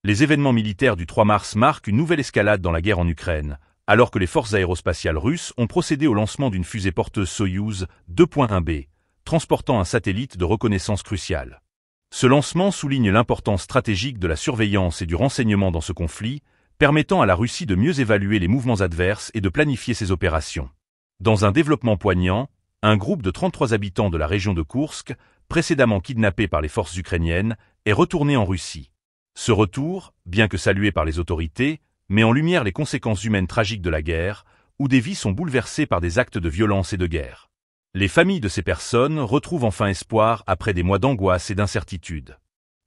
Les événements militaires du 3 mars marquent une nouvelle escalade dans la guerre en Ukraine, alors que les forces aérospatiales russes ont procédé au lancement d'une fusée porteuse Soyouz 2.1B, transportant un satellite de reconnaissance crucial. Ce lancement souligne l'importance stratégique de la surveillance et du renseignement dans ce conflit, permettant à la Russie de mieux évaluer les mouvements adverses et de planifier ses opérations. Dans un développement poignant, un groupe de 33 habitants de la région de Koursk, précédemment kidnappés par les forces ukrainiennes, est retourné en Russie. Ce retour, bien que salué par les autorités, met en lumière les conséquences humaines tragiques de la guerre, où des vies sont bouleversées par des actes de violence et de guerre. Les familles de ces personnes retrouvent enfin espoir après des mois d'angoisse et d'incertitude.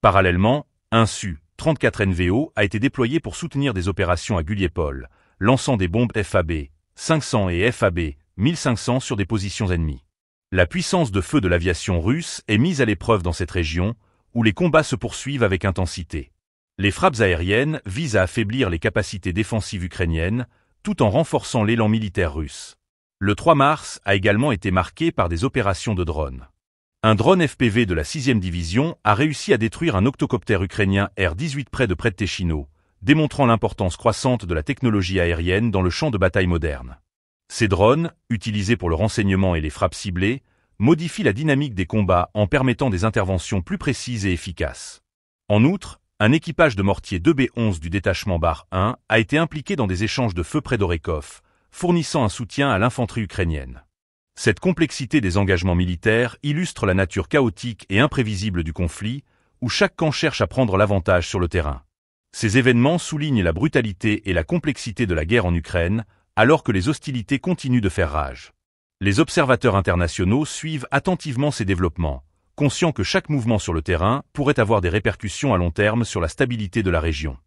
Parallèlement, un Su-34 NVO a été déployé pour soutenir des opérations à Guliepol, lançant des bombes FAB-500 et FAB-1500 sur des positions ennemies. La puissance de feu de l'aviation russe est mise à l'épreuve dans cette région, où les combats se poursuivent avec intensité. Les frappes aériennes visent à affaiblir les capacités défensives ukrainiennes, tout en renforçant l'élan militaire russe. Le 3 mars a également été marqué par des opérations de drones. Un drone FPV de la 6e division a réussi à détruire un octocoptère ukrainien R-18 près de Téchino, démontrant l'importance croissante de la technologie aérienne dans le champ de bataille moderne. Ces drones, utilisés pour le renseignement et les frappes ciblées, modifient la dynamique des combats en permettant des interventions plus précises et efficaces. En outre, un équipage de mortiers 2B11 du détachement Bar 1 a été impliqué dans des échanges de feu près d'Orekov, fournissant un soutien à l'infanterie ukrainienne. Cette complexité des engagements militaires illustre la nature chaotique et imprévisible du conflit, où chaque camp cherche à prendre l'avantage sur le terrain. Ces événements soulignent la brutalité et la complexité de la guerre en Ukraine, alors que les hostilités continuent de faire rage. Les observateurs internationaux suivent attentivement ces développements, conscients que chaque mouvement sur le terrain pourrait avoir des répercussions à long terme sur la stabilité de la région.